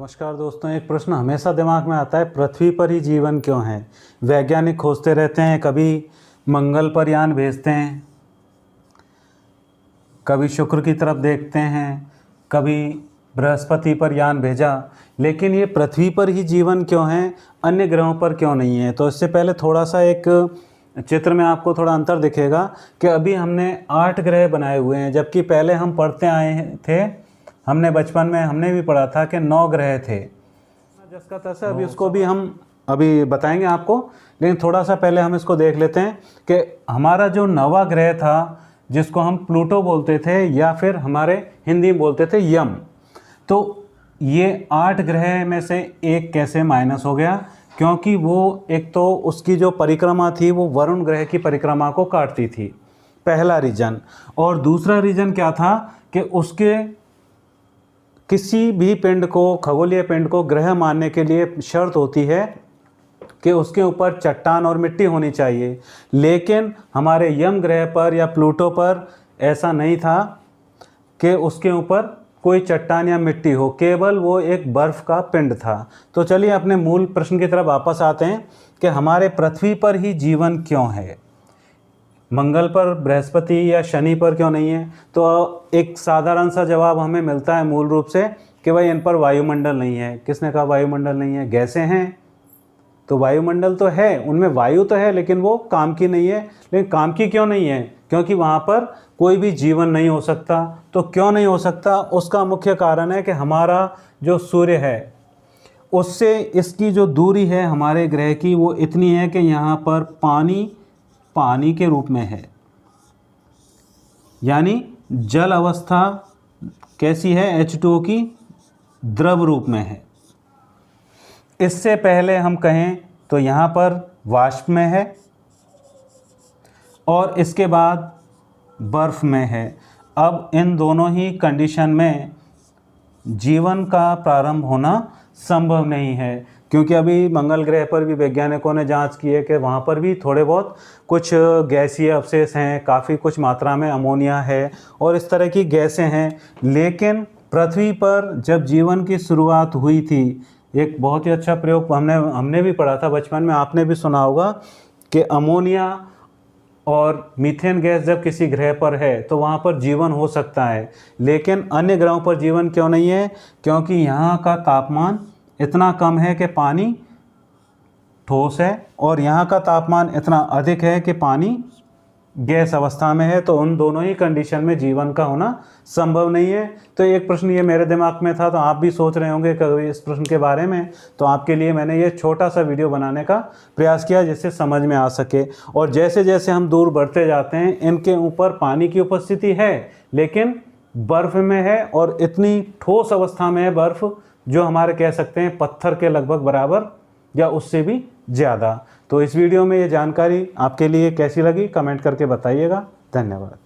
नमस्कार दोस्तों, एक प्रश्न हमेशा दिमाग में आता है, पृथ्वी पर ही जीवन क्यों है। वैज्ञानिक खोजते रहते हैं, कभी मंगल पर यान भेजते हैं, कभी शुक्र की तरफ देखते हैं, कभी बृहस्पति पर यान भेजा, लेकिन ये पृथ्वी पर ही जीवन क्यों है, अन्य ग्रहों पर क्यों नहीं है। तो इससे पहले थोड़ा सा एक चित्र में आपको थोड़ा अंतर दिखेगा कि अभी हमने 8 ग्रह बनाए हुए हैं, जबकि पहले हम पढ़ते आए थे, हमने बचपन में हमने भी पढ़ा था कि 9 ग्रह थे। जिसका तैसा अभी उसको भी हम अभी बताएंगे आपको, लेकिन थोड़ा सा पहले हम इसको देख लेते हैं कि हमारा जो 9वां ग्रह था, जिसको हम प्लूटो बोलते थे या फिर हमारे हिंदी में बोलते थे यम, तो ये 8 ग्रह में से एक कैसे माइनस हो गया, क्योंकि वो एक तो उसकी जो परिक्रमा थी वो वरुण ग्रह की परिक्रमा को काटती थी, पहला रीजन। और दूसरा रीजन क्या था कि उसके किसी भी पिंड को, खगोलीय पिंड को ग्रह मानने के लिए शर्त होती है कि उसके ऊपर चट्टान और मिट्टी होनी चाहिए, लेकिन हमारे यम ग्रह पर या प्लूटो पर ऐसा नहीं था कि उसके ऊपर कोई चट्टान या मिट्टी हो, केवल वो एक बर्फ़ का पिंड था। तो चलिए अपने मूल प्रश्न की तरफ वापस आते हैं कि हमारे पृथ्वी पर ही जीवन क्यों है, मंगल पर, बृहस्पति या शनि पर क्यों नहीं है। तो एक साधारण सा जवाब हमें मिलता है मूल रूप से कि भाई इन पर वायुमंडल नहीं है। किसने कहा वायुमंडल नहीं है? गैसें हैं, तो वायुमंडल तो है, उनमें वायु तो है, लेकिन वो काम की नहीं है। लेकिन काम की क्यों नहीं है? क्योंकि वहाँ पर कोई भी जीवन नहीं हो सकता। तो क्यों नहीं हो सकता? उसका मुख्य कारण है कि हमारा जो सूर्य है उससे इसकी जो दूरी है हमारे ग्रह की, वो इतनी है कि यहाँ पर पानी के रूप में है, यानी जल अवस्था कैसी है? H2O की द्रव रूप में है। इससे पहले हम कहें तो यहाँ पर वाष्प में है और इसके बाद बर्फ़ में है। अब इन दोनों ही कंडीशन में जीवन का प्रारंभ होना संभव नहीं है, क्योंकि अभी मंगल ग्रह पर भी वैज्ञानिकों ने जांच की है कि वहाँ पर भी थोड़े बहुत कुछ गैसीय अवशेष हैं, काफ़ी कुछ मात्रा में अमोनिया है और इस तरह की गैसें हैं। लेकिन पृथ्वी पर जब जीवन की शुरुआत हुई थी, एक बहुत ही अच्छा प्रयोग हमने भी पढ़ा था बचपन में, आपने भी सुना होगा कि अमोनिया और मीथेन गैस जब किसी ग्रह पर है तो वहाँ पर जीवन हो सकता है। लेकिन अन्य ग्रहों पर जीवन क्यों नहीं है? क्योंकि यहाँ का तापमान इतना कम है कि पानी ठोस है और यहाँ का तापमान इतना अधिक है कि पानी गैस अवस्था में है। तो उन दोनों ही कंडीशन में जीवन का होना संभव नहीं है। तो एक प्रश्न ये मेरे दिमाग में था, तो आप भी सोच रहे होंगे कभी इस प्रश्न के बारे में, तो आपके लिए मैंने ये छोटा सा वीडियो बनाने का प्रयास किया जिससे समझ में आ सके। और जैसे जैसे हम दूर बढ़ते जाते हैं, इनके ऊपर पानी की उपस्थिति है लेकिन बर्फ़ में है, और इतनी ठोस अवस्था में है बर्फ़ जो हमारे कह सकते हैं पत्थर के लगभग बराबर या उससे भी ज़्यादा। तो इस वीडियो में ये जानकारी आपके लिए कैसी लगी, कमेंट करके बताइएगा। धन्यवाद।